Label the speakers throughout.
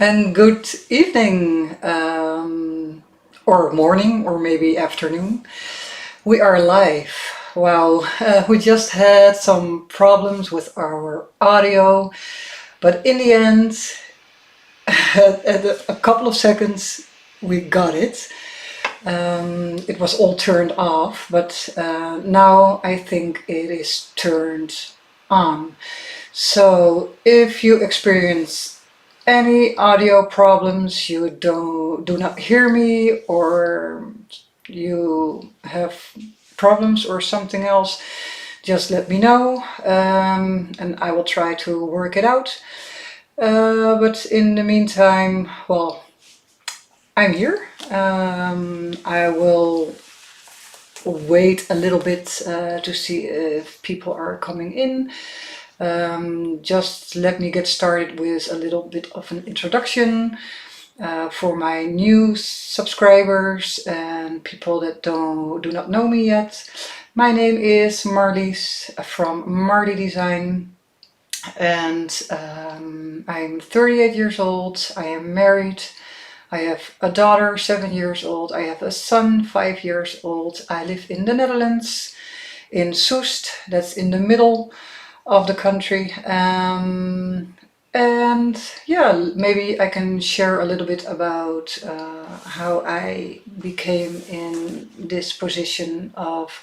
Speaker 1: And good evening, or morning, or maybe afternoon. We are live. Wow, we just had some problems with our audio, but in the end, at a couple of seconds, we got it. It was all turned off, but now I think it is turned on. So if you experience any audio problems, you do not hear me, or you have problems or something else, just let me know, and I will try to work it out. But in the meantime, well, I'm here. I will wait a little bit to see if people are coming in. Just let me get started with a little bit of an introduction for my new subscribers and people that do not know me yet. My name is Marlies from Marley Design, and I'm 38 years old. I am married. I have a daughter, 7 years old. I have a son, 5 years old. I live in the Netherlands, in Soest. That's in the middle of the country. And yeah, maybe I can share a little bit about how I became in this position of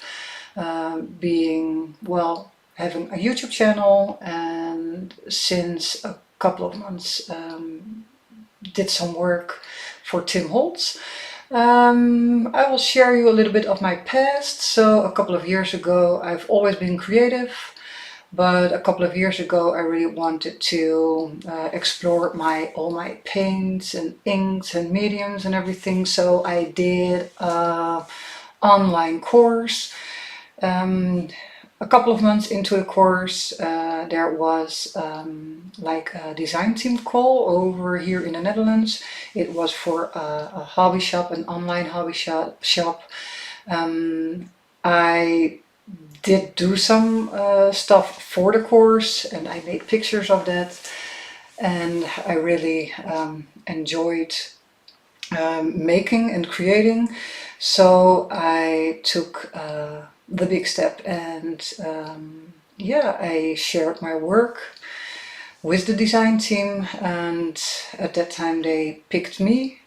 Speaker 1: being, well, having a YouTube channel, and since a couple of months did some work for Tim Holtz. I will share you a little bit of my past. So a couple of years ago, I've always been creative, but a couple of years ago I really wanted to explore all my paints and inks and mediums and everything. So I did an online course. A couple of months into the course, there was like a design team call over here in the Netherlands. It was for a hobby shop, an online hobby shop. I did do some stuff for the course, and I made pictures of that, and I really enjoyed making and creating. So I took the big step, and yeah, I shared my work with the design team, and at that time they picked me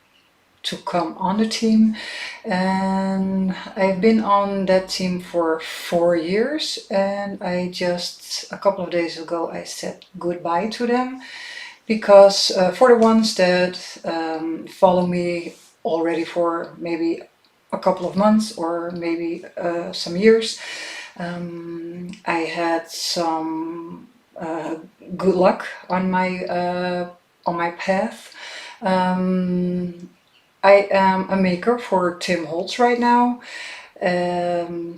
Speaker 1: to come on the team, and I've been on that team for 4 years, and I just a couple of days ago I said goodbye to them, because for the ones that follow me already for maybe a couple of months or maybe some years, I had some good luck on my path. I am a maker for Tim Holtz right now,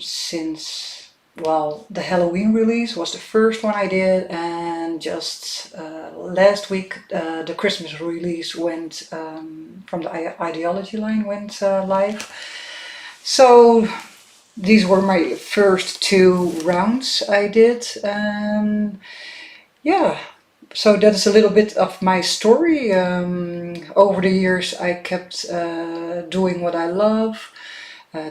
Speaker 1: since, well, the Halloween release was the first one I did, and just last week the Christmas release went from the Ideology line went live. So these were my first 2 rounds I did, and yeah, so that is a little bit of my story. Over the years I kept doing what I love,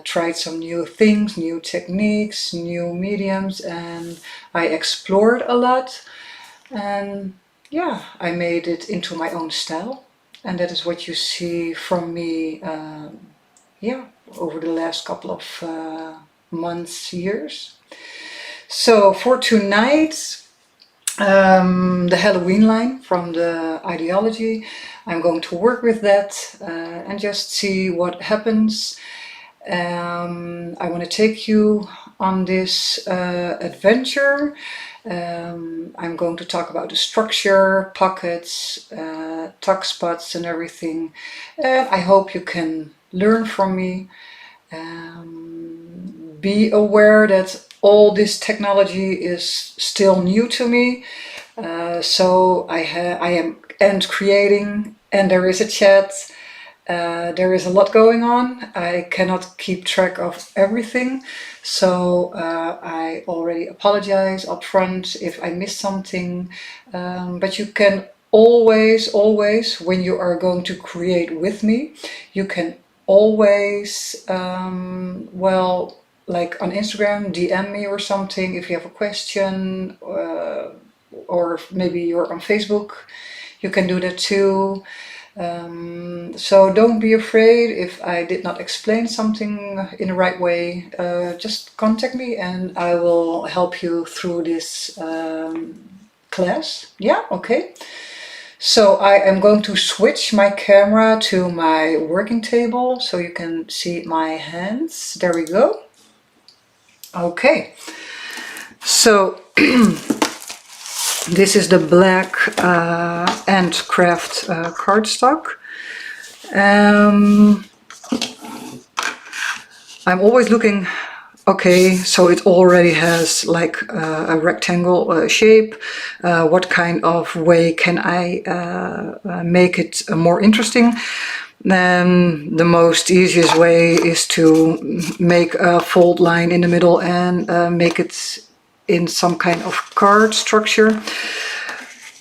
Speaker 1: tried some new things, new techniques, new mediums, and I explored a lot, and yeah, I made it into my own style, and that is what you see from me, yeah, over the last couple of months, years. So for tonight, the Halloween line from the Ideology, I'm going to work with that and just see what happens. I want to take you on this adventure. I'm going to talk about the structure, pockets, tuck spots and everything. I hope you can learn from me. Be aware that all this technology is still new to me. So I am creating, and there is a chat. There is a lot going on. I cannot keep track of everything, so I already apologize up front if I missed something. But you can always, when you are going to create with me, you can always, well, like on Instagram, DM me or something if you have a question, or maybe you're on Facebook, you can do that too. So don't be afraid if I did not explain something in the right way. Just contact me and I will help you through this class. Yeah, okay. So I am going to switch my camera to my working table so you can see my hands. There we go. Okay. So this is the black Ant Craft cardstock. I'm always looking, okay, so it already has like a rectangle shape. What kind of way can I make it more interesting? Then the most easiest way is to make a fold line in the middle and make it in some kind of card structure.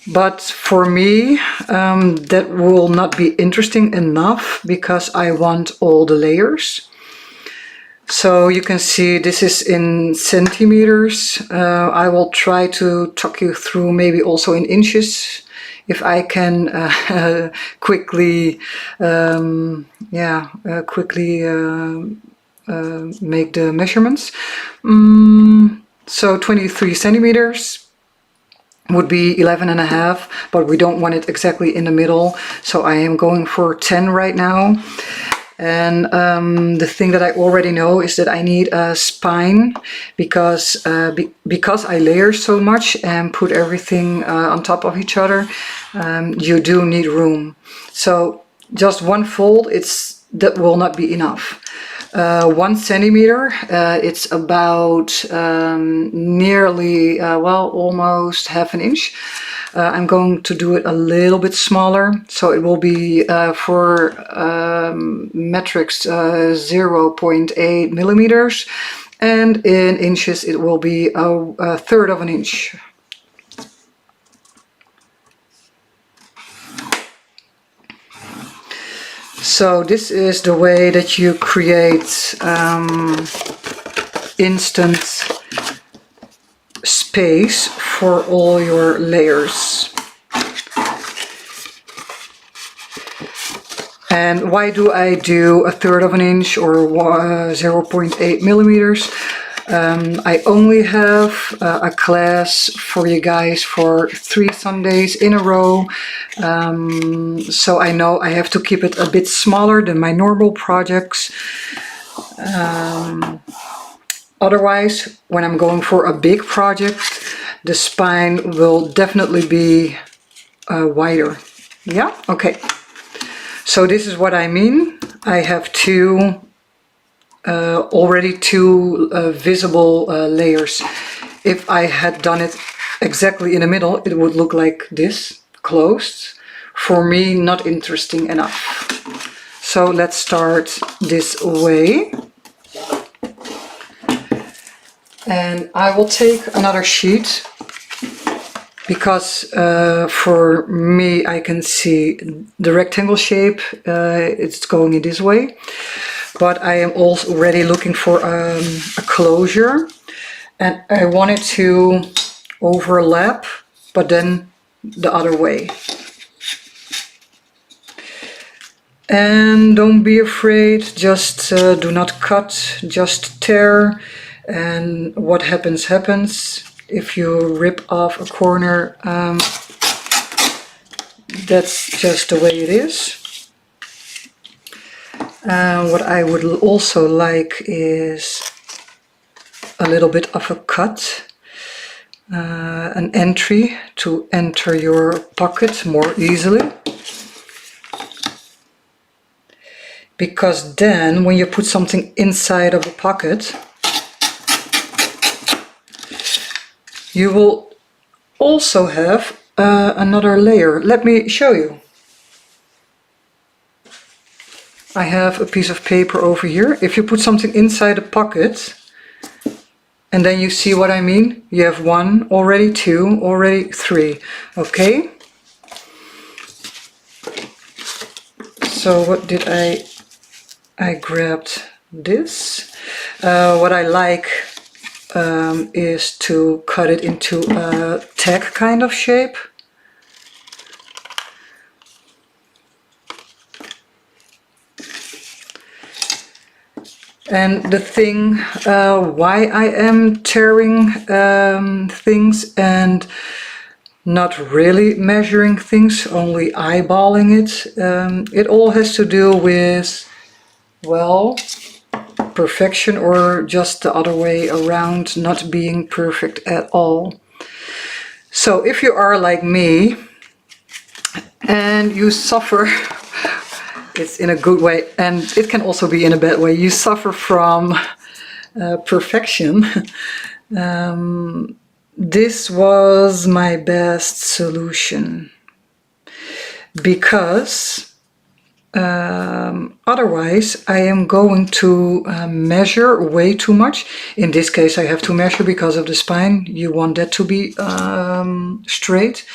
Speaker 1: But for me, that will not be interesting enough because I want all the layers. So you can see this is in centimeters. I will try to talk you through maybe also in inches if I can quickly, make the measurements. So 23 centimeters would be 11.5, but we don't want it exactly in the middle. So I am going for 10 right now. And the thing that I already know is that I need a spine because I layer so much and put everything on top of each other. You do need room. So just one fold, that will not be enough. 1 centimeter, it's about nearly, well, almost half an inch. I'm going to do it a little bit smaller, so it will be for metrics 0.8 millimeters, and in inches it will be a third of an inch. So this is the way that you create instant space for all your layers. And why do I do a third of an inch or 0.8 millimeters? I only have a class for you guys for 3 Sundays in a row. So I know I have to keep it a bit smaller than my normal projects. Otherwise, when I'm going for a big project, the spine will definitely be wider. Yeah, okay. So this is what I mean. I have already two visible layers. If I had done it exactly in the middle, it would look like this, closed. For me, not interesting enough. So let's start this way. And I will take another sheet because for me I can see the rectangle shape, it's going in this way. But I am already looking for a closure, and I want it to overlap, but then the other way. And don't be afraid, just do not cut, just tear. And what happens, happens. If you rip off a corner, that's just the way it is. What I would also like is a little bit of a cut, an entry to enter your pocket more easily. Because then when you put something inside of a pocket, you will also have another layer. Let me show you. I have a piece of paper over here. If you put something inside a pocket, and then you see what I mean, you have 1, already 2, already 3. Okay? So what did I grabbed this. What I like is to cut it into a tag kind of shape. And the thing why I am tearing things and not really measuring things, only eyeballing it, it all has to do with, well, perfection, or just the other way around, not being perfect at all. So if you are like me and you suffer, it's in a good way and it can also be in a bad way, you suffer from perfection, this was my best solution, because otherwise I am going to measure way too much. In this case I have to measure because of the spine. You want that to be straight.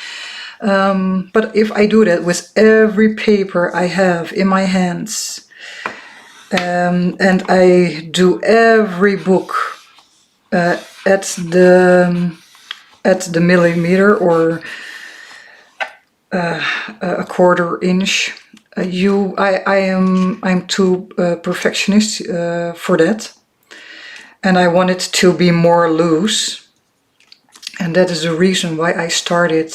Speaker 1: But if I do that with every paper I have in my hands, and I do every book at the millimeter or a quarter inch, I'm too perfectionist for that, and I want it to be more loose, and that is the reason why I started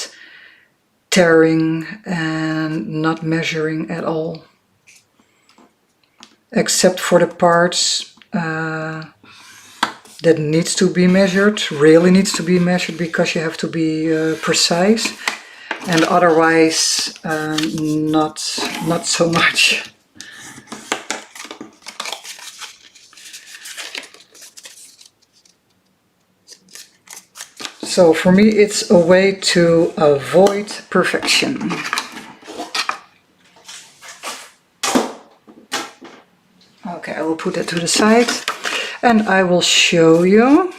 Speaker 1: tearing and not measuring at all, except for the parts that needs to be measured, really needs to be measured, because you have to be precise, and otherwise not so much. So for me it's a way to avoid perfection. Okay, I will put that to the side and I will show you.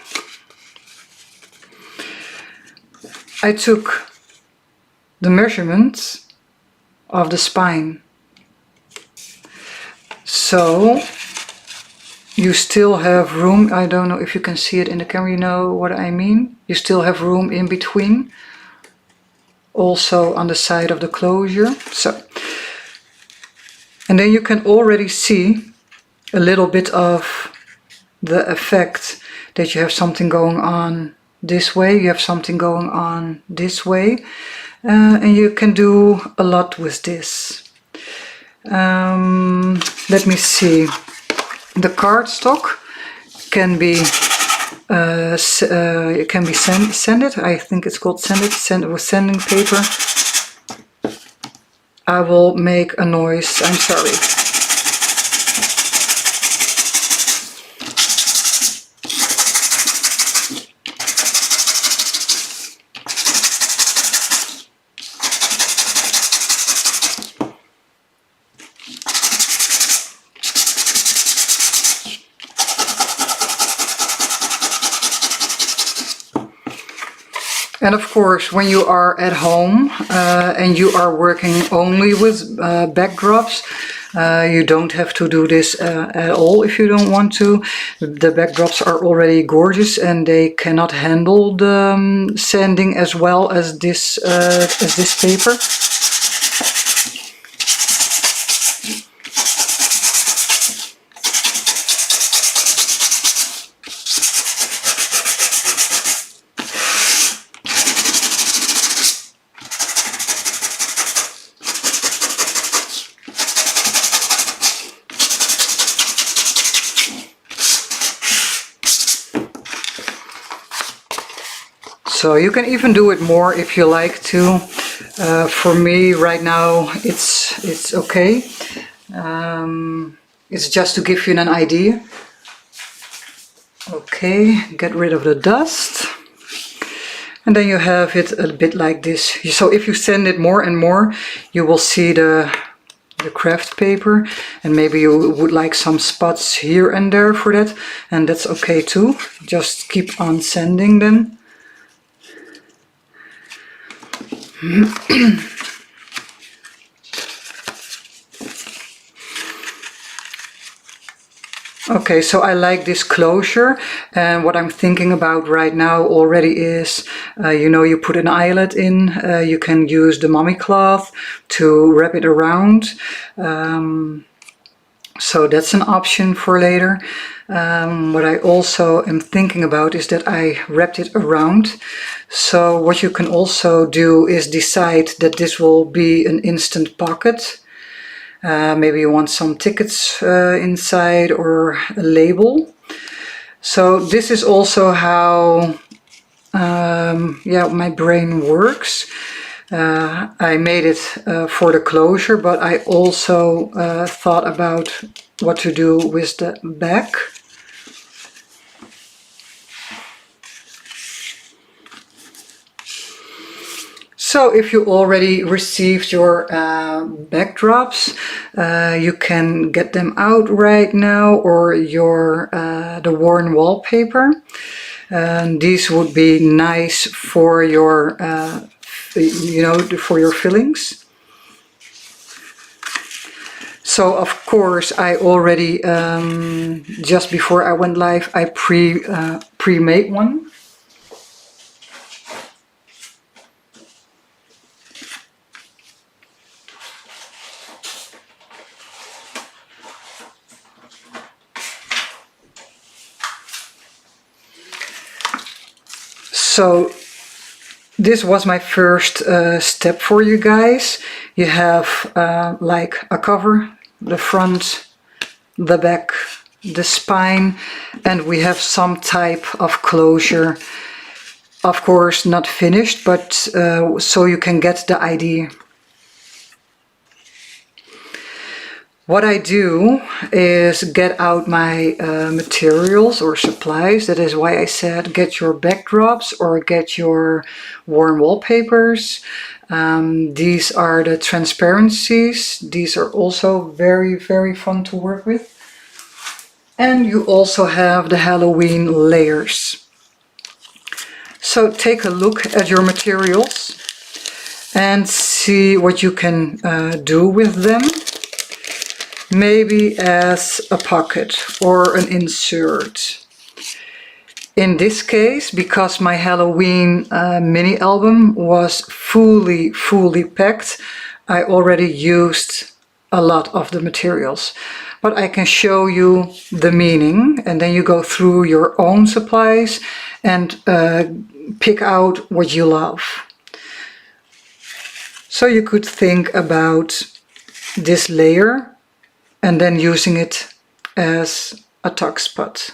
Speaker 1: I took the measurements of the spine. So you still have room. I don't know if you can see it in the camera, you know what I mean. You still have room in between, also on the side of the closure. So, and then you can already see a little bit of the effect that you have something going on this way, you have something going on this way, and you can do a lot with this. Let me see. The cardstock can be sanded. I think it's called sanded with sanding paper. I will make a noise. I'm sorry. And of course, when you are at home and you are working only with backdrops, you don't have to do this at all if you don't want to. The backdrops are already gorgeous and they cannot handle the sanding as well as this paper. So you can even do it more if you like to. For me right now it's okay. It's just to give you an idea. Okay, get rid of the dust. And then you have it a bit like this. So if you sand it more and more, you will see the craft paper, and maybe you would like some spots here and there for that, and that's okay too. Just keep on sanding them. Okay, so I like this closure, and what I'm thinking about right now already is, you know, you put an eyelet in, you can use the mummy cloth to wrap it around, so that's an option for later. What I also am thinking about is that I wrapped it around, so what you can also do is decide that this will be an instant pocket. Maybe you want some tickets inside or a label. So this is also how yeah, my brain works. I made it for the closure, but I also thought about what to do with the back. So if you already received your backdrops, you can get them out right now, or your the worn wallpaper. These would be nice for your, you know, for your fillings. So of course I already, just before I went live, I pre-made one. So this was my first step for you guys. You have like a cover, the front, the back, the spine, and we have some type of closure. Of course not finished, but so you can get the idea. What I do is get out my materials or supplies. That is why I said get your backdrops or get your worn wallpapers. These are the transparencies. These are also very, very fun to work with. And you also have the Halloween layers. So take a look at your materials and see what you can do with them. Maybe as a pocket or an insert. In this case, because my Halloween mini album was fully packed, I already used a lot of the materials. But I can show you the meaning, and then you go through your own supplies and pick out what you love. So you could think about this layer and then using it as a tuck spot.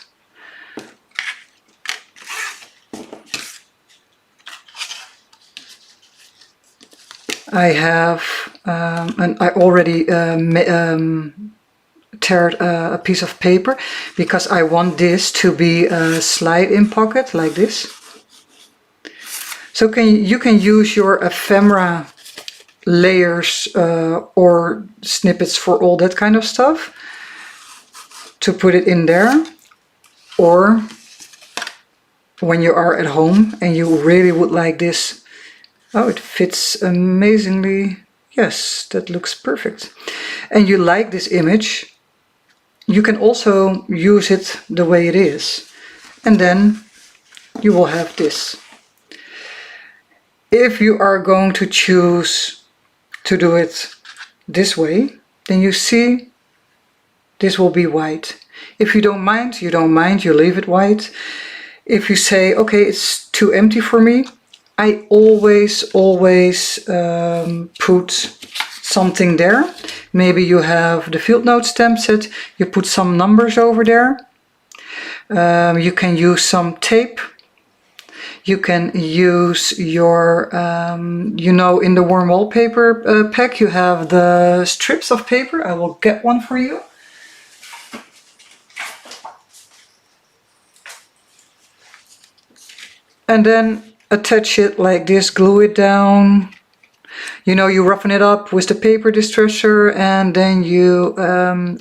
Speaker 1: I have, and I already teared a piece of paper because I want this to be a slide-in pocket like this. So you can use your ephemera layers or snippets for all that kind of stuff to put it in there, or when you are at home and you really would like this. Oh, it fits amazingly. Yes, that looks perfect. And you like this image, you can also use it the way it is, and then you will have this. If you are going to choose to do it this way, then you see this will be white. If you don't mind, you don't mind, you leave it white. If you say, okay, it's too empty for me, I always put something there. Maybe you have the field note stamp set, you put some numbers over there. You can use some tape. You can use your, you know, in the warm wallpaper pack you have the strips of paper. I will get one for you. And then attach it like this, glue it down. You know, you roughen it up with the paper distresser and then you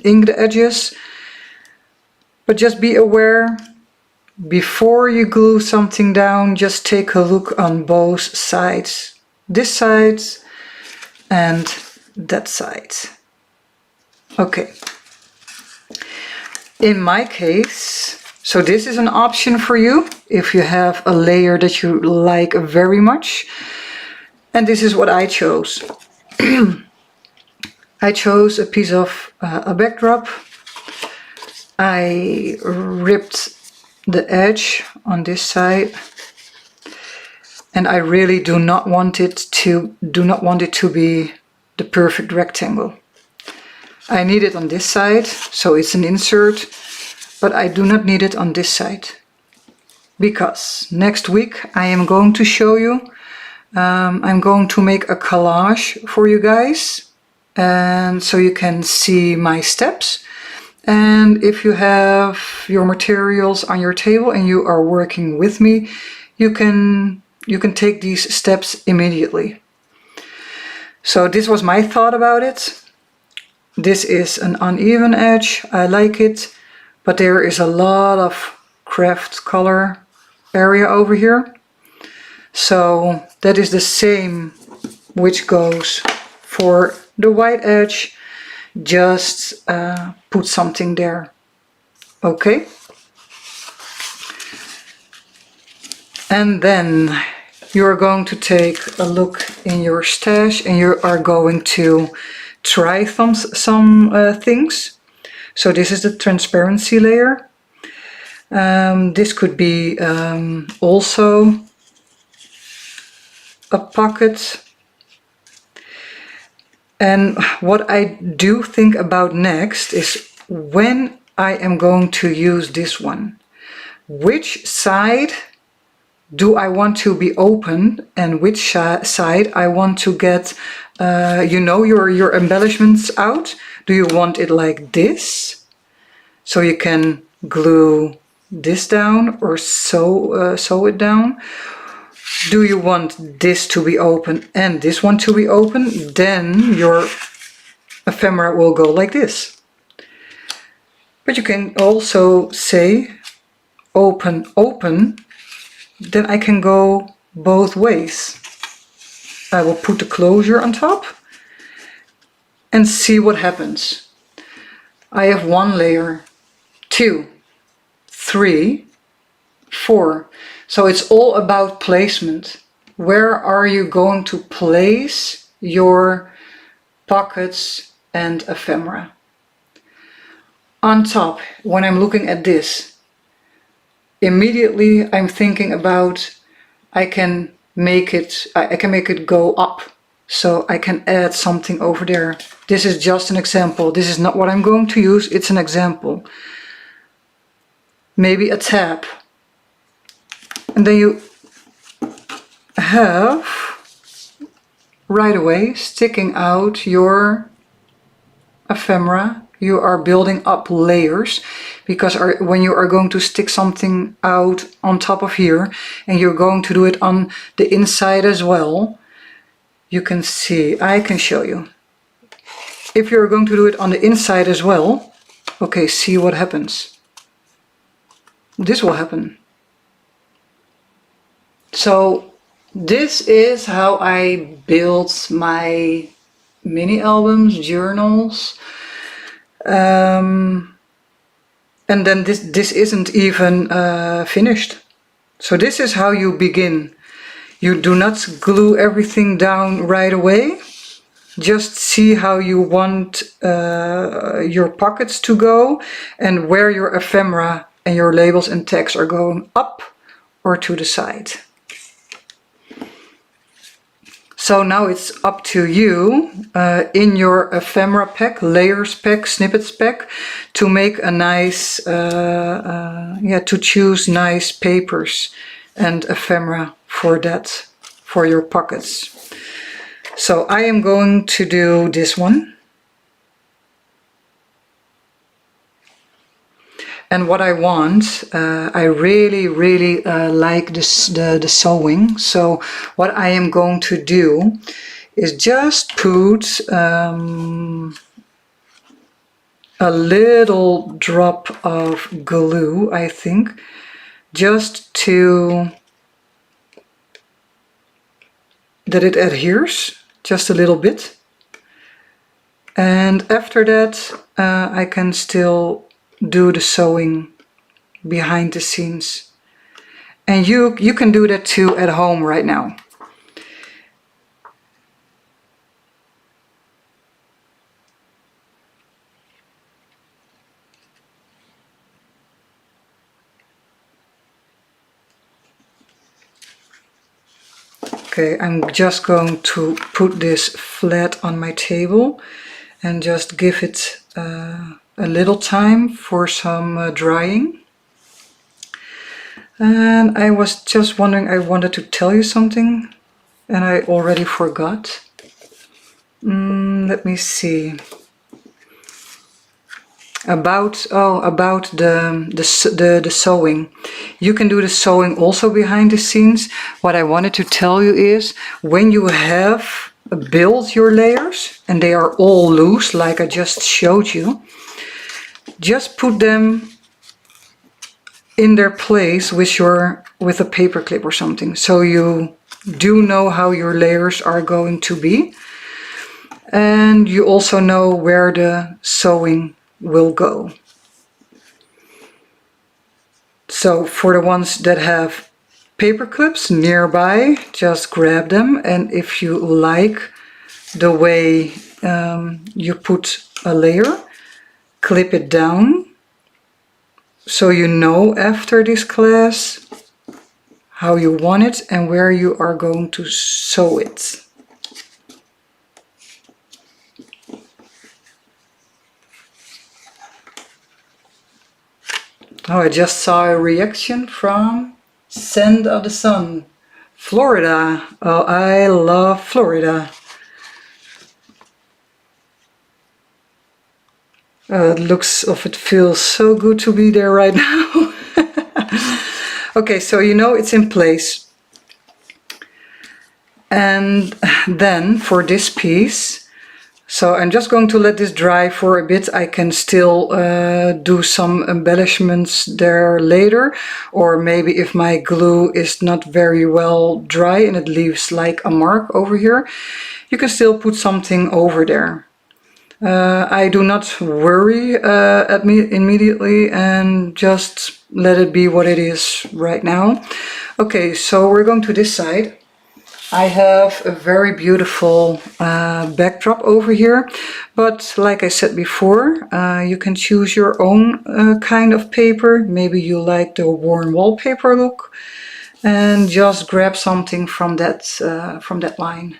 Speaker 1: ink the edges. But just be aware, before you glue something down, just take a look on both sides. This side and that side. Okay. In my case, so this is an option for you if you have a layer that you like very much. And this is what I chose. I chose a piece of a backdrop. I ripped the edge on this side, and I really do not want it to be the perfect rectangle. I need it on this side, so it's an insert, but I do not need it on this side, because next week I am going to show you, I'm going to make a collage for you guys, and so you can see my steps. And if you have your materials on your table and you are working with me, you can take these steps immediately. So this was my thought about it. This is an uneven edge, I like it, but there is a lot of craft color area over here. So that is the same which goes for the white edge. Just put something there, okay? And then you're going to take a look in your stash and you are going to try some things. So this is the transparency layer. This could be also a pocket. And what I do think about next is when I am going to use this one. Which side do I want to be open and which side I want to get, your embellishments out? Do you want it like this? So you can glue this down or sew it down. Do you want this to be open and this one to be open? Then your ephemera will go like this. But you can also say open, open. Then I can go both ways. I will put the closure on top and see what happens. I have 1 layer, 2, 3, 4. So it's all about placement. Where are you going to place your pockets and ephemera? On top, when I'm looking at this, immediately I'm thinking about I can make it go up. So I can add something over there. This is just an example. This is not what I'm going to use. It's an example. Maybe a tab. And then you have right away sticking out your ephemera. You are building up layers, because when you are going to stick something out on top of here and you're going to do it on the inside as well, you can see, I can show you. If you're going to do it on the inside as well, okay, see what happens. This will happen. So this is how I build my mini albums, journals. And then this isn't even finished. So this is how you begin. You do not glue everything down right away. Just see how you want your pockets to go and where your ephemera and your labels and tags are going, up or to the side. So now it's up to you in your ephemera pack, layers pack, snippets pack, to make a nice, to choose nice papers and ephemera for that, for your pockets. So I am going to do this one. And what I want, I really like this, the sewing. So what I am going to do is just put a little drop of glue, I think, just to that it adheres just a little bit. And after that, I can still do the sewing behind the scenes. And you can do that too at home right now. Okay, I'm just going to put this flat on my table and just give it a little time for some drying. And I was just wondering, I wanted to tell you something and I already forgot. Let me see. About the sewing. You can do the sewing also behind the scenes. What I wanted to tell you is, when you have built your layers and they are all loose like I just showed you, just put them in their place with a paper clip or something, so you do know how your layers are going to be, and you also know where the sewing will go. So for the ones that have paper clips nearby, just grab them, and if you like the way you put a layer, clip it down, so you know after this class how you want it and where you are going to sew it. Oh, I just saw a reaction from Send of the Sun, Florida. Oh, I love Florida. It feels so good to be there right now. Okay, so you know it's in place. And then for this piece, so I'm just going to let this dry for a bit. I can still do some embellishments there later, or maybe if my glue is not very well dry and it leaves like a mark over here, you can still put something over there. I do not worry immediately and just let it be what it is right now. Okay, so we're going to this side. I have a very beautiful backdrop over here, but like I said before, you can choose your own kind of paper. Maybe you like the worn wallpaper look, and just grab something from that line.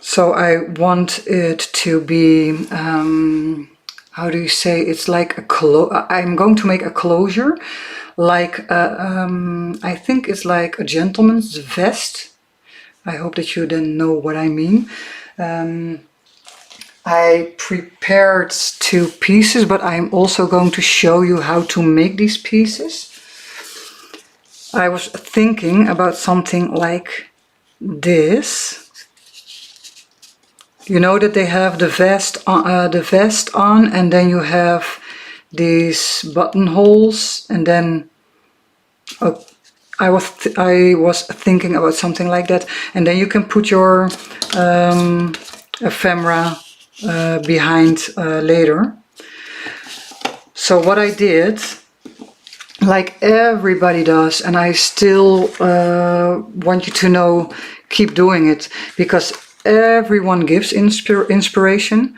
Speaker 1: So I want it to be, how do you say, it's like I'm going to make a closure, like, I think it's like a gentleman's vest. I hope that you then know what I mean. I prepared 2 pieces, but I'm also going to show you how to make these pieces. I was thinking about something like this. You know that they have the vest on, and then you have these buttonholes, and then I was thinking about something like that, and then you can put your ephemera behind later. So what I did, like everybody does, and I still want you to know, keep doing it, because everyone gives inspiration,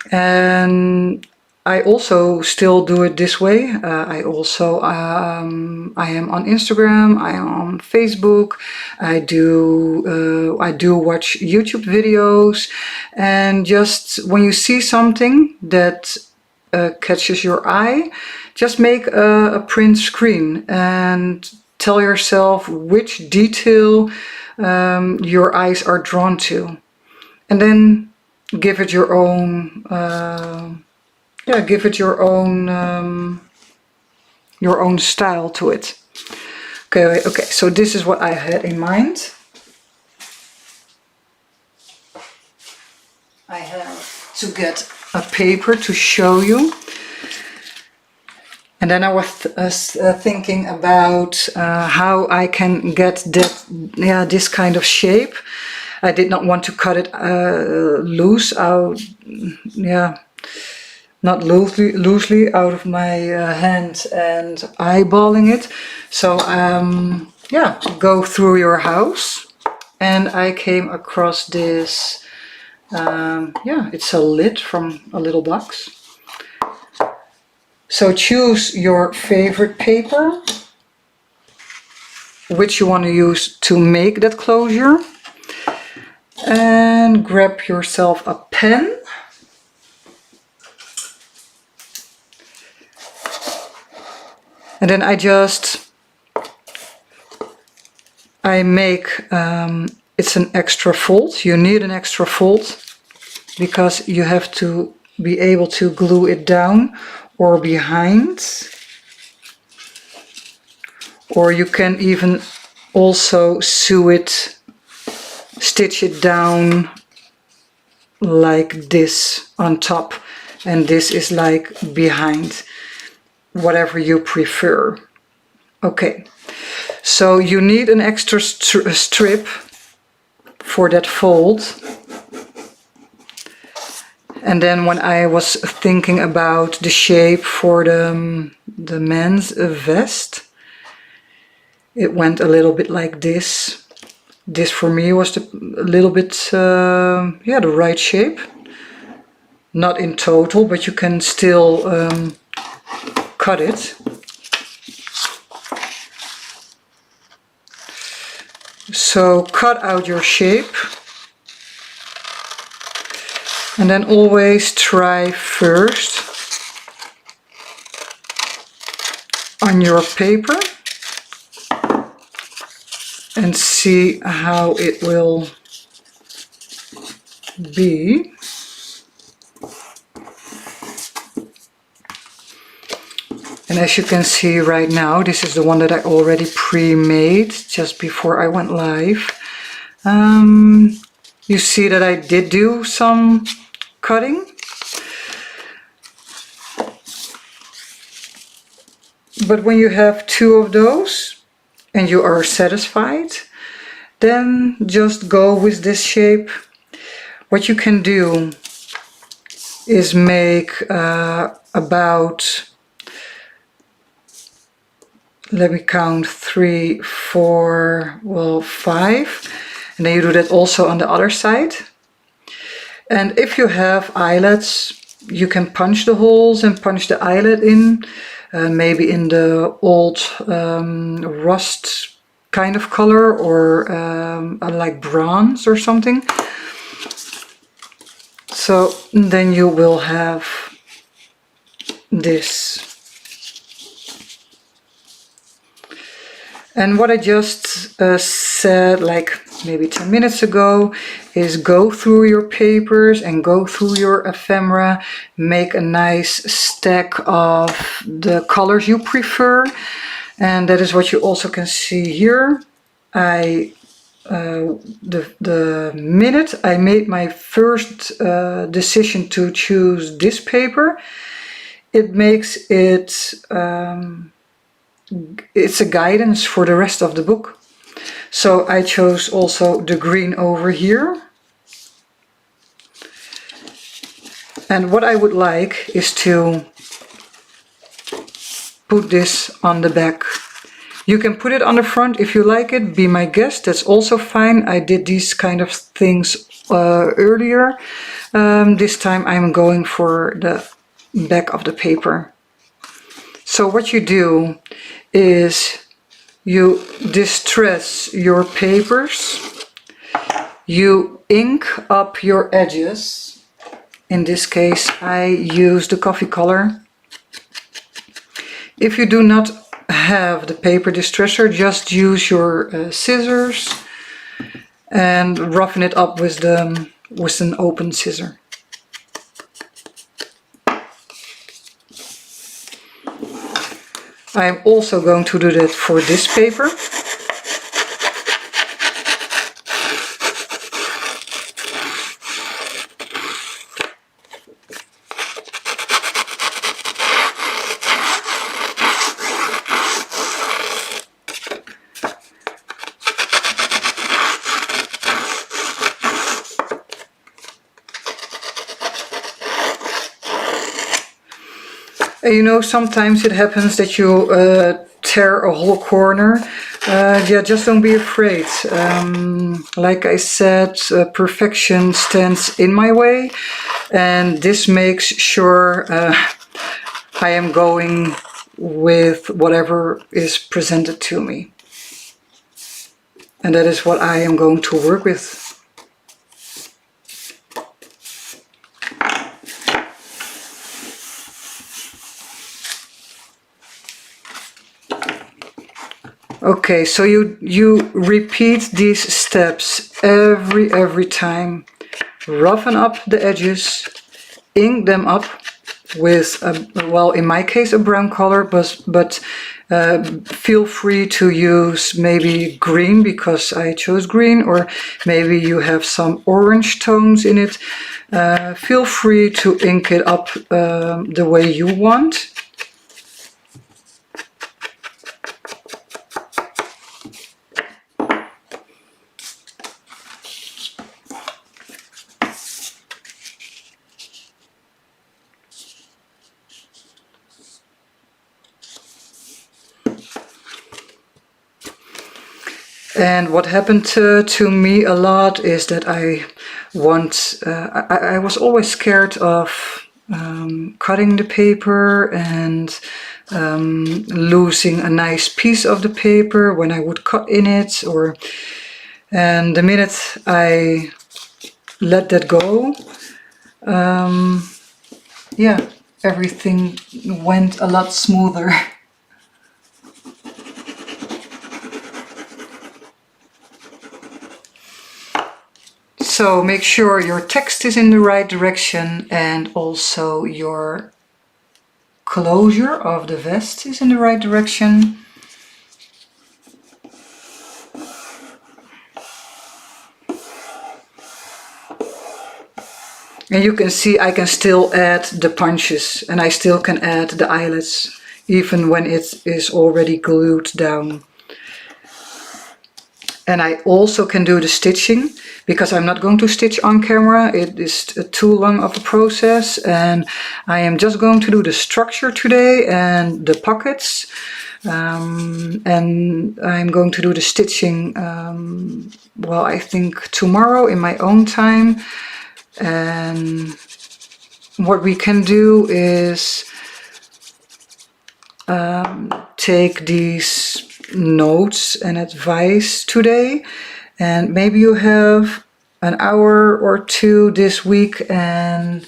Speaker 1: and I also still do it this way. I am on Instagram, I am on Facebook, I do watch YouTube videos, and just when you see something that catches your eye, just make a print screen and tell yourself which detail your eyes are drawn to, and then give it your own your own style to it. Okay, so this is what I had in mind. I have to get a paper to show you. And then I was thinking about how I can get that, this kind of shape. I did not want to cut it loose out, not loosely out of my hand and eyeballing it. So go through your house, and I came across this. It's a lid from a little box. So choose your favorite paper, which you want to use to make that closure, and grab yourself a pen. And then I make, it's an extra fold. You need an extra fold because you have to be able to glue it down or behind. Or you can even also sew it, stitch it down like this on top, and this is like behind, whatever you prefer. Okay, so you need an extra strip for that fold. And then when I was thinking about the shape for the men's vest, it went a little bit like this. This for me was a little bit, the right shape. Not in total, but you can still cut it. So cut out your shape. And then always try first on your paper and see how it will be. And as you can see right now, this is the one that I already pre-made just before I went live. You see that I did do some cutting. But when you have two of those and you are satisfied, then just go with this shape. What you can do is make about, let me count, 3, 4, well, 5. And then you do that also on the other side. And if you have eyelets, you can punch the holes and punch the eyelet in, maybe in the old rust kind of color, or like bronze or something. So then you will have this. And what I just said like maybe 10 minutes ago is go through your papers and go through your ephemera, make a nice stack of the colors you prefer. And that is what you also can see here. The minute I made my first decision to choose this paper, it makes it it's a guidance for the rest of the book. So I chose also the green over here. And what I would like is to put this on the back. You can put it on the front if you like it, be my guest, that's also fine. I did these kind of things earlier. This time I'm going for the back of the paper. So what you do is you distress your papers, you ink up your edges. In this case I use the coffee color. If you do not have the paper distresser, just use your scissors and roughen it up with an open scissor. I'm also going to do that for this paper. You know, sometimes it happens that you tear a whole corner. Yeah, just don't be afraid. Like I said, perfection stands in my way, and this makes sure I am going with whatever is presented to me. And that is what I am going to work with. Okay, so you repeat these steps every time. Roughen up the edges, ink them up with, well, in my case, a brown color, but feel free to use maybe green because I chose green, or maybe you have some orange tones in it. Feel free to ink it up the way you want. And what happened to me a lot is that I was always scared of cutting the paper and losing a nice piece of the paper when I would cut in it, and the minute I let that go, yeah, everything went a lot smoother. So make sure your text is in the right direction and also your closure of the vest is in the right direction. And you can see I can still add the punches and I still can add the eyelets even when it is already glued down. And I also can do the stitching because I'm not going to stitch on camera. It is too long of a process, and I am just going to do the structure today and the pockets. And I'm going to do the stitching, well, I think tomorrow in my own time. And what we can do is take these notes and advice today, and maybe you have an hour or two this week, and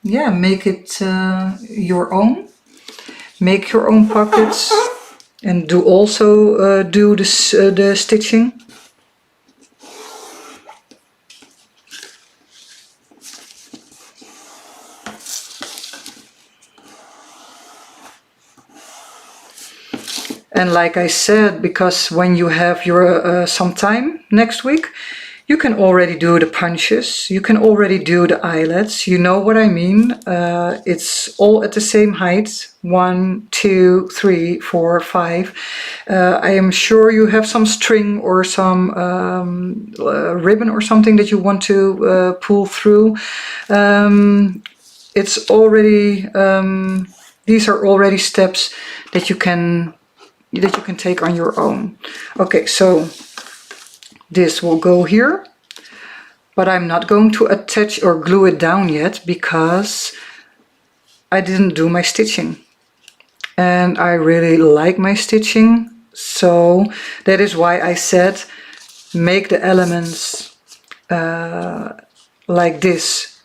Speaker 1: yeah, make it your own. Make your own pockets and do also do the stitching. And like I said, because when you have your some time next week, you can already do the punches, you can already do the eyelets, you know what I mean. It's all at the same height, 1, 2, 3, 4, 5. I am sure you have some string or some ribbon or something that you want to pull through. It's already, these are already steps that you can take on your own. Okay, so this will go here, but I'm not going to attach or glue it down yet because I didn't do my stitching. And I really like my stitching, so that is why I said make the elements like this,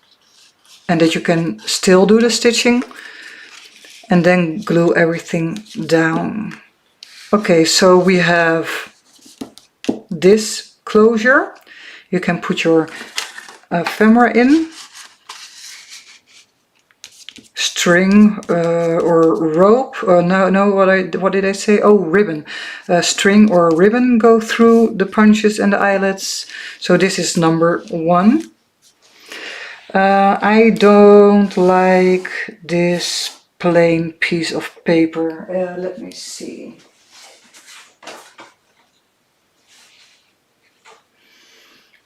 Speaker 1: and that you can still do the stitching and then glue everything down. Okay, so we have this closure. You can put your ephemera in, string or rope. No, what did I say? Oh, ribbon. String or ribbon go through the punches and the eyelets. So this is number 1. I don't like this plain piece of paper. Let me see.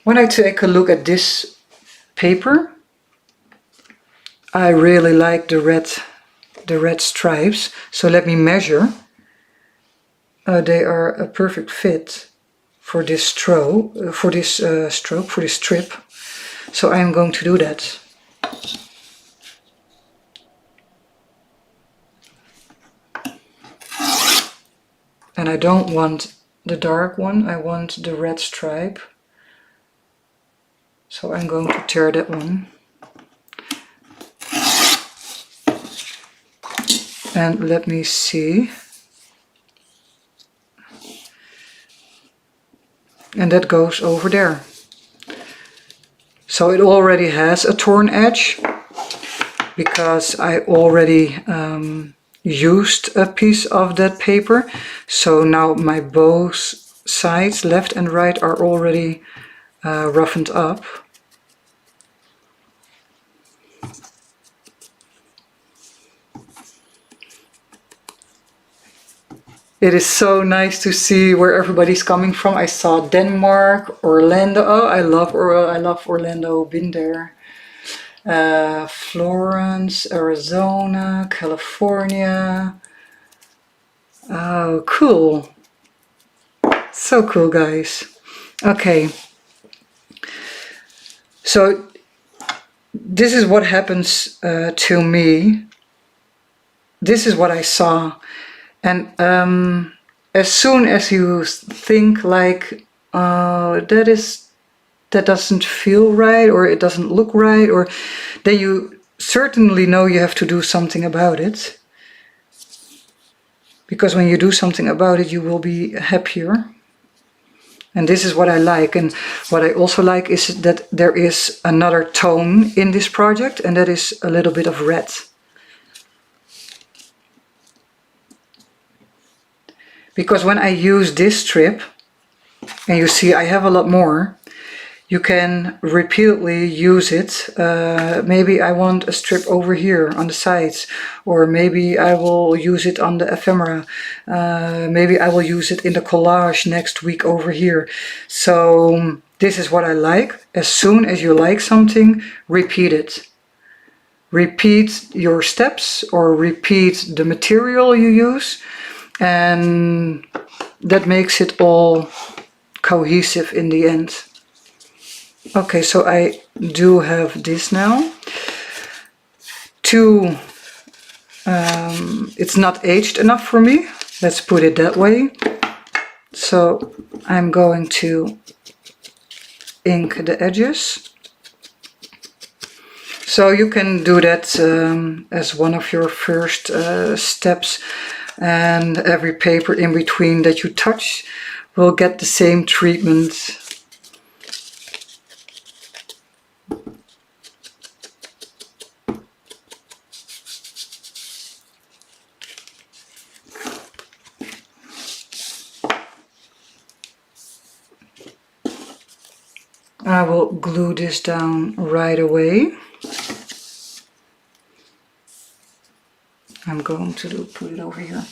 Speaker 1: When I take a look at this paper, I really like the red the red stripes. So let me measure. They are a perfect fit for this strip. So I'm going to do that. And I don't want the dark one, I want the red stripe. So I'm going to tear that one. And let me see. And that goes over there. So it already has a torn edge because I already used a piece of that paper. So now my both sides, left and right, are already roughened up. It is so nice to see where everybody's coming from. I saw Denmark, Orlando. Oh, I love Orlando. Been there. Florence, Arizona, California. Oh, cool. So cool, guys. Okay. So this is what happens to me. This is what I saw. And as soon as you think like, that doesn't feel right, or it doesn't look right, or then you certainly know you have to do something about it. Because when you do something about it, you will be happier. And this is what I like. And what I also like is that there is another tone in this project, and that is a little bit of red. Because when I use this strip, and you see I have a lot more, you can repeatedly use it. Maybe I want a strip over here on the sides, or maybe I will use it on the ephemera. Maybe I will use it in the collage next week over here. So this is what I like. As soon as you like something, repeat it. Repeat your steps or repeat the material you use, and that makes it all cohesive in the end. Okay, so I do have this now. It's not aged enough for me, let's put it that way. So I'm going to ink the edges. So you can do that as one of your first steps, and every paper in between that you touch will get the same treatment. I will glue this down right away. I'm going to put it over here.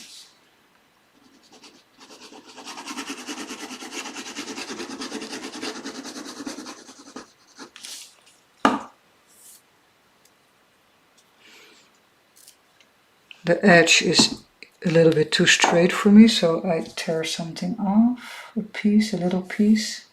Speaker 1: The edge is a little bit too straight for me, so I tear something off, a little piece.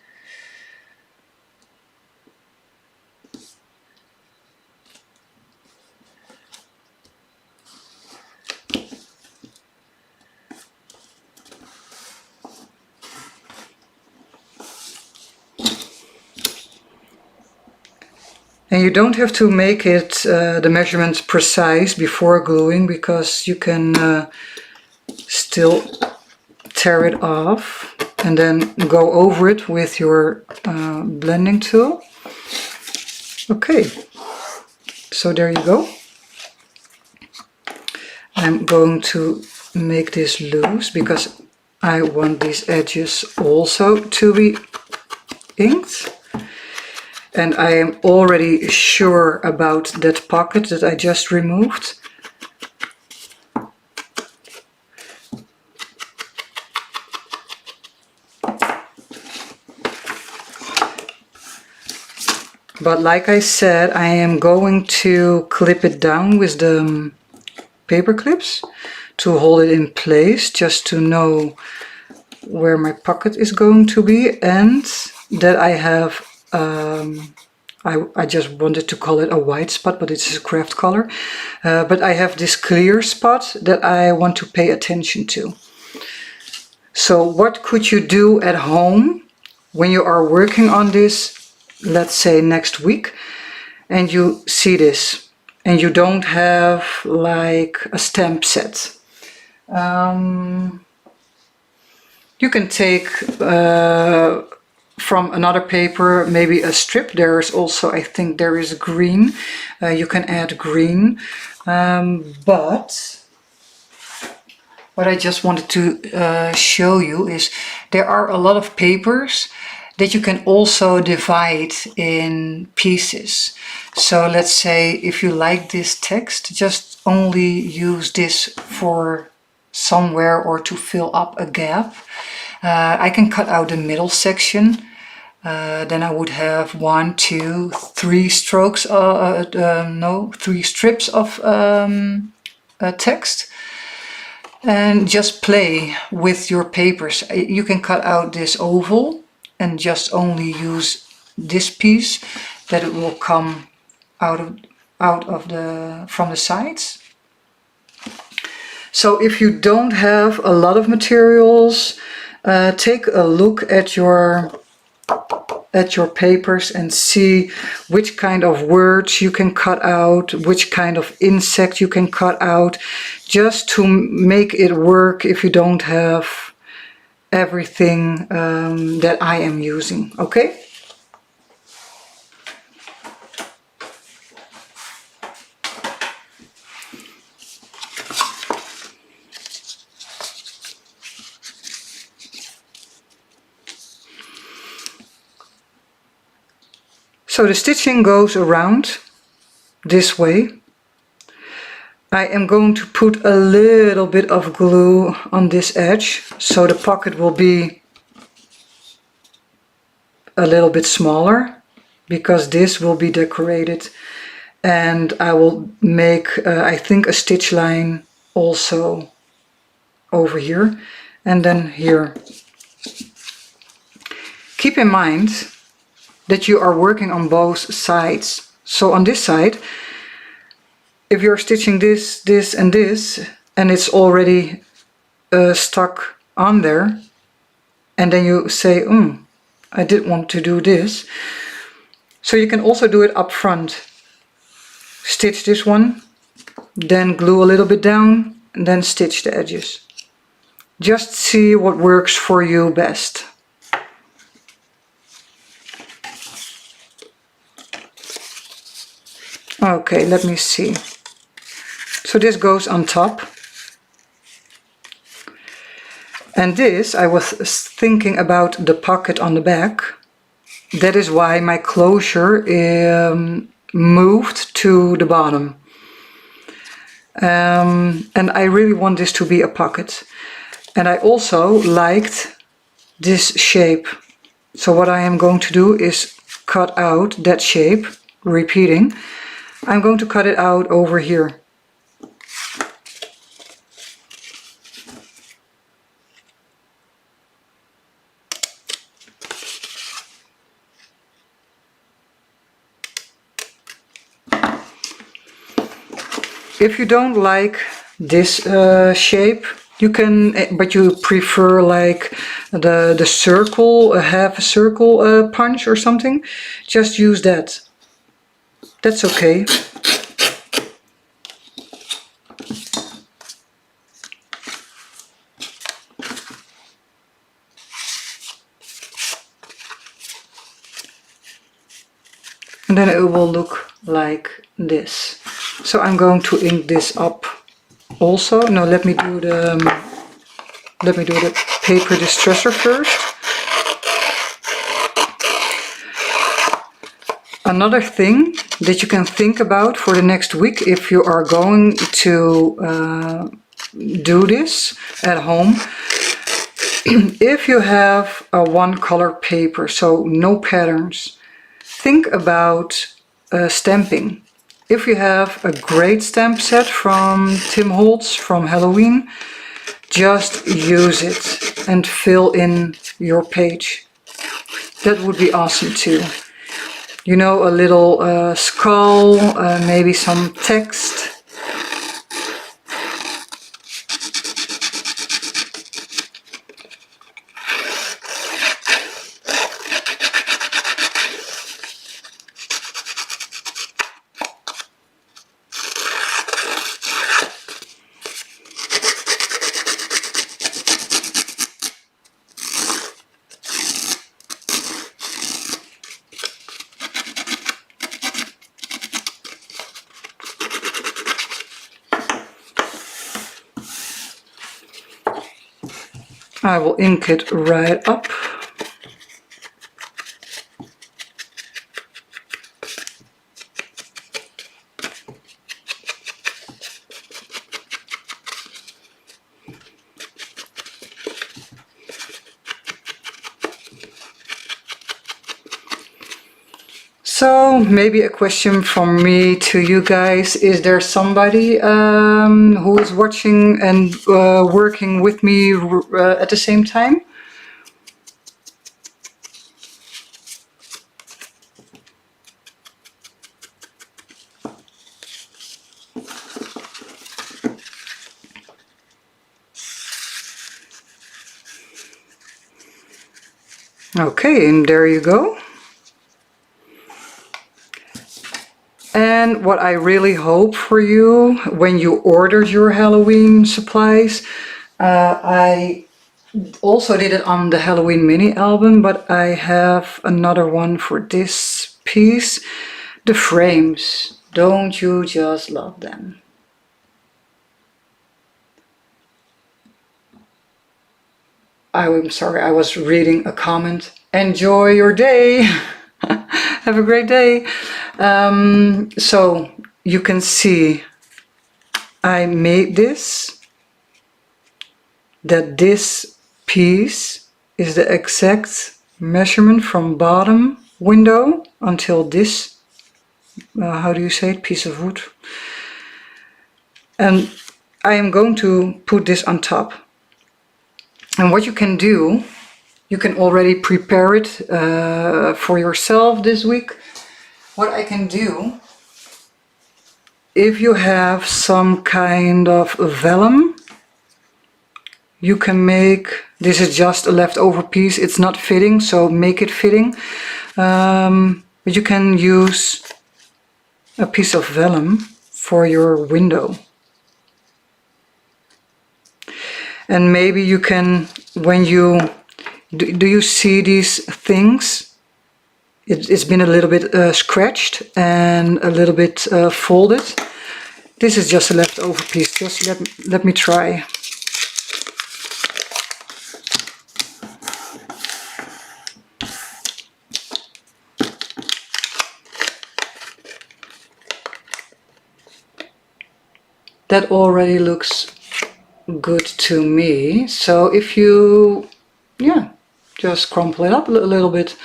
Speaker 1: And you don't have to make it the measurements precise before gluing, because you can still tear it off and then go over it with your blending tool. Okay, so there you go. I'm going to make this loose because I want these edges also to be inked. And I am already sure about that pocket that I just removed. But like I said, I am going to clip it down with the paper clips to hold it in place, just to know where my pocket is going to be, and that I have I just wanted to call it a white spot, but it's a craft color. But I have this clear spot that I want to pay attention to. So what could you do at home when you are working on this, let's say next week, and you see this and you don't have like a stamp set? You can take from another paper maybe a strip. There's also, I think there is green. You can add green. But what I just wanted to show you is there are a lot of papers that you can also divide in pieces. So let's say if you like this text, just only use this for somewhere or to fill up a gap. I can cut out the middle section. Then I would have 1, 2, 3 strokes, 3 strips of text. And just play with your papers. You can cut out this oval and just only use this piece, that it will come out of from the sides. So if you don't have a lot of materials, take a look at your papers and see which kind of words you can cut out, which kind of insect you can cut out, just to make it work if you don't have everything that I am using, okay? So the stitching goes around this way. I am going to put a little bit of glue on this edge, so the pocket will be a little bit smaller, because this will be decorated, and I will make I think a stitch line also over here and then here. Keep in mind that you are working on both sides. So on this side, if you're stitching this, this and this, and it's already stuck on there, and then you say, I did want to do this. So you can also do it up front. Stitch this one, then glue a little bit down, and then stitch the edges. Just see what works for you best. Okay, let me see. So this goes on top. And this, I was thinking about the pocket on the back. That is why my closure moved to the bottom. And I really want this to be a pocket. And I also liked this shape. So what I am going to do is cut out that shape, repeating. I'm going to cut it out over here. If you don't like this shape, you can, but you prefer like the circle, a half a circle punch or something, just use that. That's okay. And then it will look like this. So I'm going to ink this up also. No, let me do the paper distresser first. Another thing that you can think about for the next week, if you are going to do this at home, if you have a one color paper, so no patterns, think about stamping. if you have a great stamp set from Tim Holtz from Halloween, just use it and fill in your page. That would be awesome too. You know, a little skull, maybe some text. I will ink it right up. So maybe a question from me to you guys. Is there somebody who is watching and working with me at the same time? Okay, and there you go. And what I really hope for you when you ordered your Halloween supplies, I also did it on the Halloween mini album, but I have another one for this piece. The frames. Don't you just love them? I'm sorry, I was reading a comment. Enjoy your day. Have a great day. So you can see I made this, that this piece is the exact measurement from bottom window until this, how do you say it, piece of wood. And I am going to put this on top. And what you can do, you can already prepare it for yourself this week. What I can do, if you have some kind of vellum, you can make, this is just a leftover piece, it's not fitting, so make it fitting. But you can use a piece of vellum for your window. And maybe you can, when you, do you see these things? It's been a little bit scratched and a little bit folded. This is just a leftover piece. Just let me try. That already looks good to me. So if you, yeah, just crumple it up a little bit.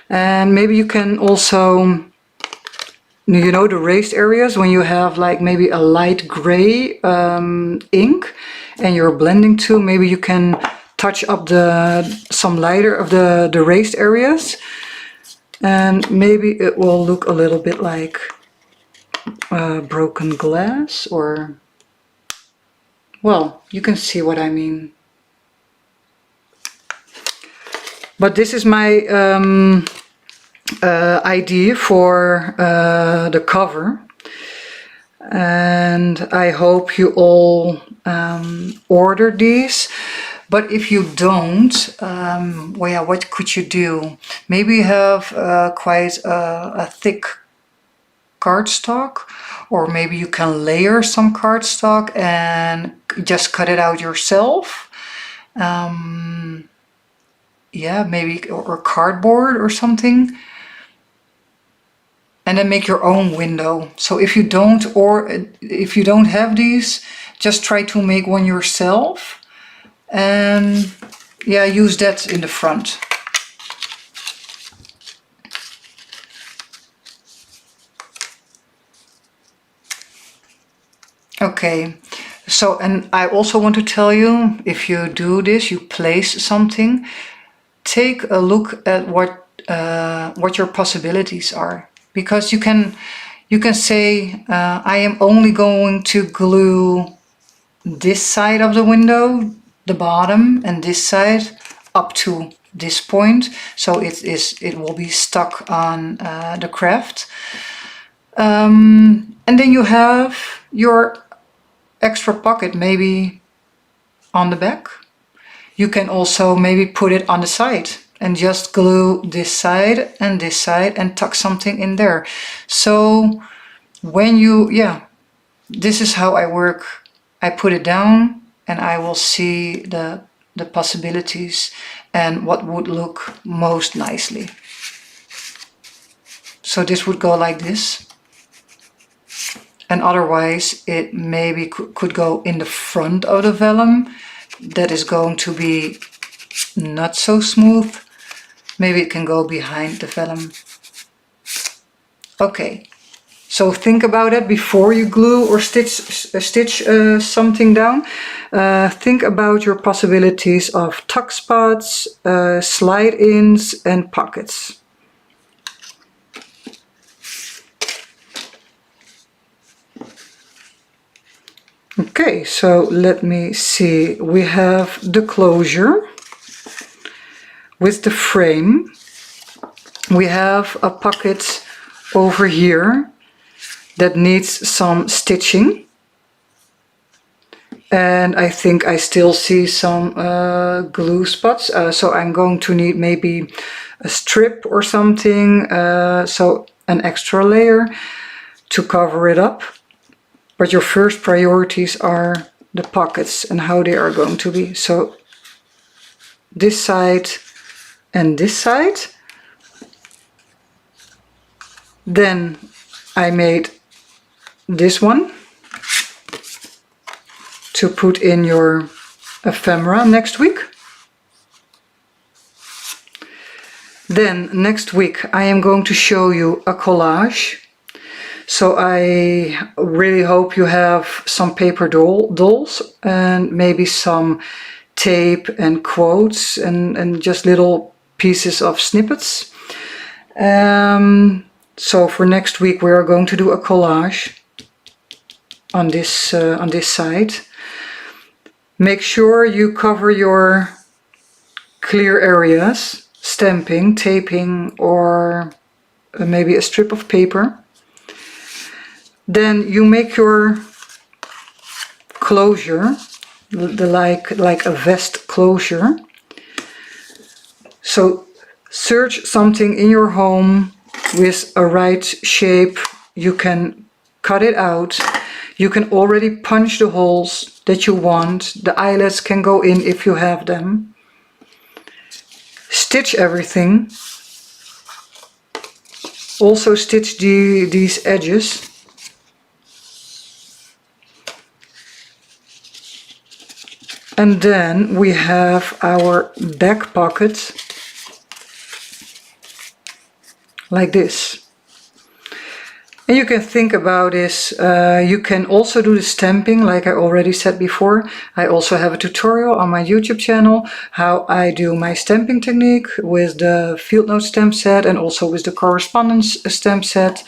Speaker 1: And maybe you can also, you know, the raised areas when you have like maybe a light gray ink and you're blending to, maybe you can touch up some lighter of the raised areas, and maybe it will look a little bit like broken glass, or, well, you can see what I mean. But this is my idea for the cover, and I hope you all order these. But if you don't, well, yeah, what could you do? Maybe you have quite a thick cardstock, or maybe you can layer some cardstock and just cut it out yourself. Yeah, maybe, or cardboard or something, and then make your own window. So if you don't have these, just try to make one yourself, and yeah, use that in the front. Okay, so, and I also want to tell you, if you do this, you place something, take a look at what your possibilities are, because you can say, I am only going to glue this side of the window, the bottom, and this side up to this point, so it will be stuck on the craft. And then you have your extra pocket maybe on the back. You can also maybe put it on the side and just glue this side and tuck something in there. So when you, this is how I work. I put it down and I will see the possibilities and what would look most nicely. So this would go like this. And otherwise it maybe could go in the front of the vellum. That is going to be not so smooth. Maybe it can go behind the vellum. Okay, so think about it before you glue or stitch something down. Think about your possibilities of tuck spots, slide-ins and pockets. Okay, so let me see. We have the closure with the frame. We have a pocket over here that needs some stitching. And I think I still see some glue spots. So I'm going to need maybe a strip or something. So an extra layer to cover it up. But your first priorities are the pockets and how they are going to be. So this side and this side. Then I made this one to put in your ephemera next week. Then next week I am going to show you a collage. So I really hope you have some paper dolls and maybe some tape and quotes and just little pieces of snippets. So for next week we are going to do a collage on this side. Make sure you cover your clear areas, stamping, taping, or maybe a strip of paper. Then you make your closure, like a vest closure. So search something in your home with a right shape. You can cut it out. You can already punch the holes that you want. The eyelets can go in if you have them. Stitch everything. Also stitch these edges. And then we have our back pocket like this. And you can think about this. You can also do the stamping like I already said before. I also have a tutorial on my YouTube channel how I do my stamping technique with the field note stamp set and also with the correspondence stamp set.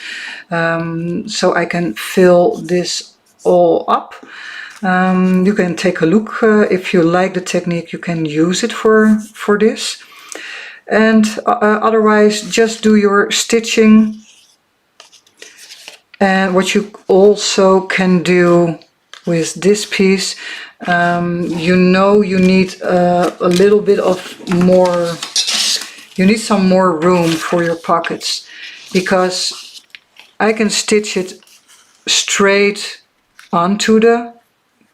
Speaker 1: So I can fill this all up. You can take a look. If you like the technique, you can use it for this. And otherwise, just do your stitching. And what you also can do with this piece, you know you need a little bit of more, you need some more room for your pockets, because I can stitch it straight onto the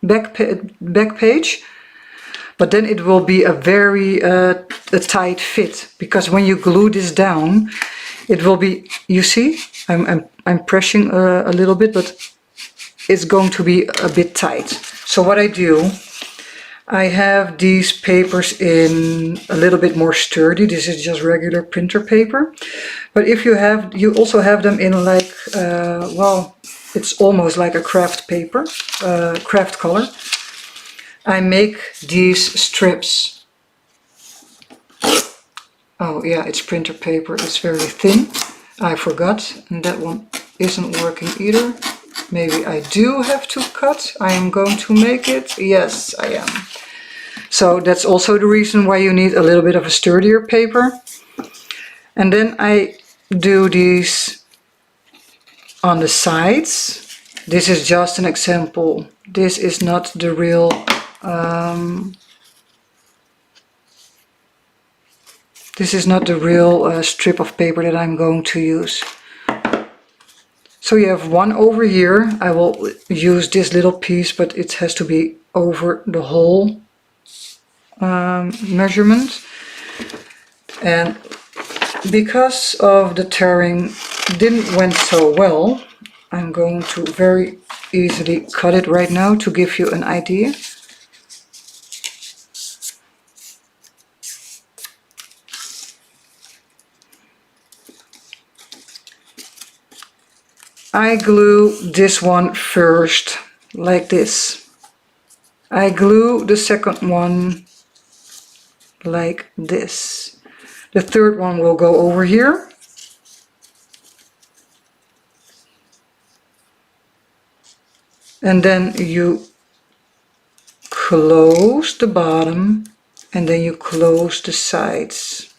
Speaker 1: back page, but then it will be a very a tight fit, because when you glue this down, it will be, you see, I'm pressing a little bit, but it's going to be a bit tight. So what I do, I have these papers in a little bit more sturdy. This is just regular printer paper, but if you have, you also have them in like well, it's almost like a craft paper, craft color. I make these strips. Oh yeah, it's printer paper, it's very thin. I forgot, and that one isn't working either. Maybe I do have to cut. I am going to make it. Yes, I am. So that's also the reason why you need a little bit of a sturdier paper. And then I do these on the sides. This is just an example. This is not the real strip of paper that I'm going to use. So you have one over here. I will use this little piece, but it has to be over the whole measurement. And because of the tearing didn't went so well, I'm going to very easily cut it right now to give you an idea. I glue this one first, like this. I glue the second one like this. The third one will go over here. And then you close the bottom and then you close the sides.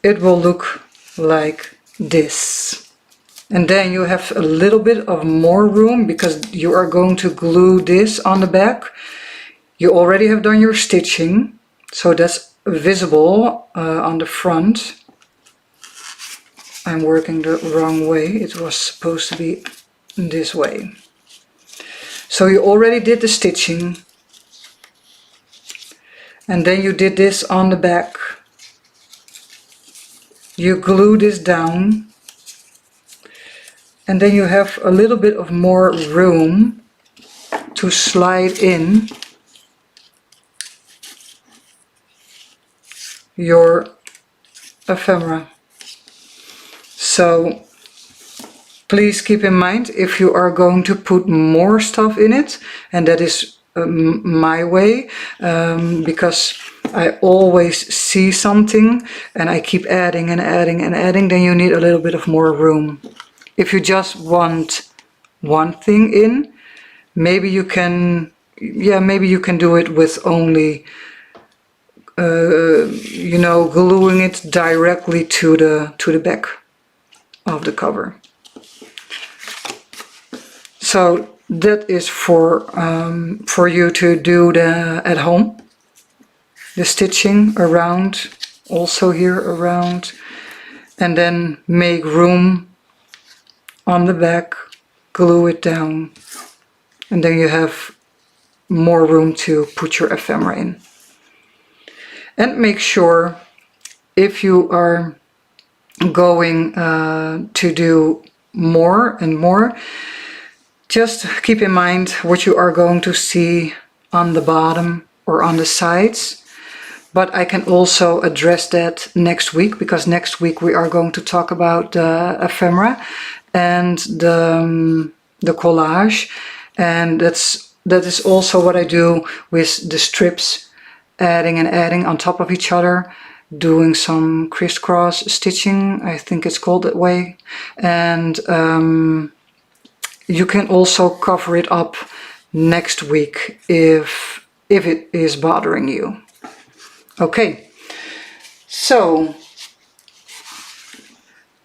Speaker 1: It will look like this. And then you have a little bit of more room because you are going to glue this on the back. You already have done your stitching, so that's visible on the front. I'm working the wrong way. It was supposed to be this way. So you already did the stitching. And then you did this on the back. You glue this down. And then you have a little bit of more room to slide in your ephemera. So please keep in mind, if you are going to put more stuff in it, and that is my way, because I always see something and I keep adding and adding and adding, then you need a little bit of more room. If you just want one thing in, maybe you can, maybe you can do it with only you know, gluing it directly to the back of the cover. So that is for you to do at home. The stitching around, also here around, and then make room on the back, glue it down, and then you have more room to put your ephemera in. And make sure, if you are going to do more and more, just keep in mind what you are going to see on the bottom or on the sides. But I can also address that next week, because next week we are going to talk about the ephemera and the collage, and that is also what I do with the strips, adding and adding on top of each other, doing some crisscross stitching, I think it's called that way. And you can also cover it up next week if it is bothering you. Okay, so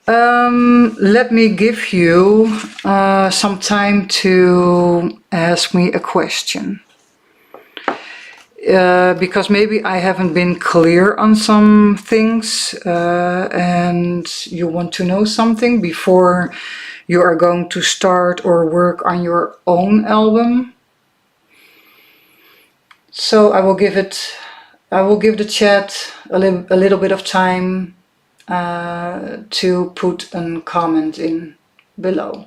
Speaker 1: let me give you some time to ask me a question. Because maybe I haven't been clear on some things and you want to know something before you are going to start or work on your own album. So I will give the chat a little bit of time to put a comment in below.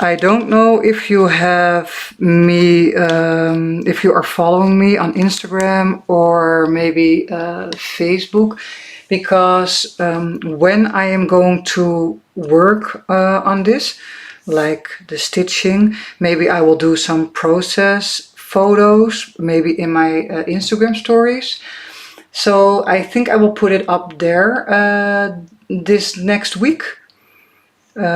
Speaker 1: I don't know if you have me, if you are following me on Instagram or maybe Facebook, because when I am going to work on this, like the stitching, maybe I will do some process photos, maybe in my Instagram stories. So I think I will put it up there this next week.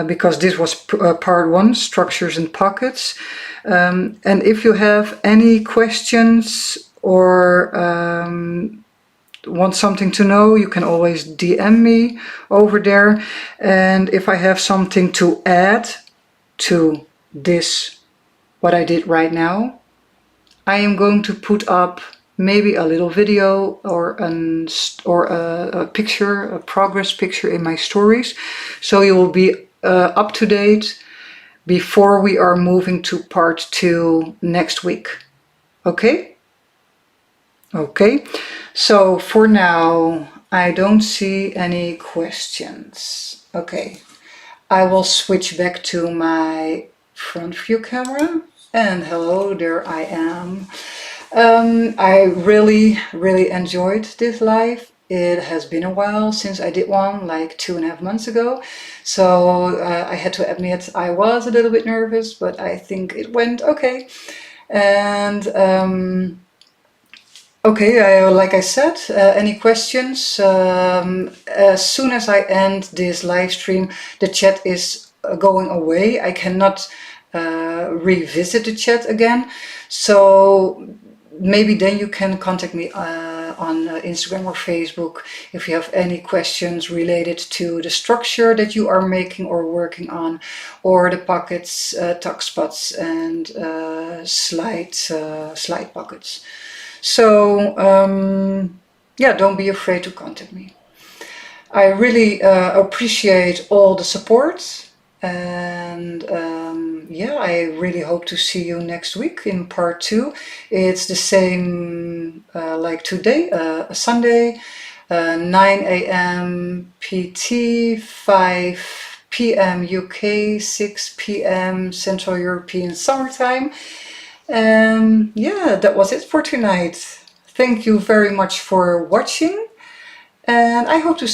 Speaker 1: Because this was part one, structures and pockets. And if you have any questions or want something to know, you can always DM me over there. And if I have something to add to this, what I did right now, I am going to put up maybe a little video or a picture, a progress picture in my stories, so you will be up to date before we are moving to part 2 next week. Okay? Okay. So for now, I don't see any questions. Okay. I will switch back to my front view camera. And hello, there I am. I really enjoyed this live. It has been a while since I did one, like 2.5 months ago. So I had to admit I was a little bit nervous, but I think it went okay. And okay, like I said, any questions? As soon as I end this live stream, the chat is going away. I cannot revisit the chat again. So maybe then you can contact me on Instagram or Facebook if you have any questions related to the structure that you are making or working on, or the pockets, tuck spots, and slide pockets. So yeah, don't be afraid to contact me. I really appreciate all the support, and yeah, I really hope to see you next week in part 2. It's the same like today, a Sunday, 9 a.m. PT, 5 p.m. UK, 6 p.m. Central European Summertime. And yeah, that was it for tonight. Thank you very much for watching, and I hope to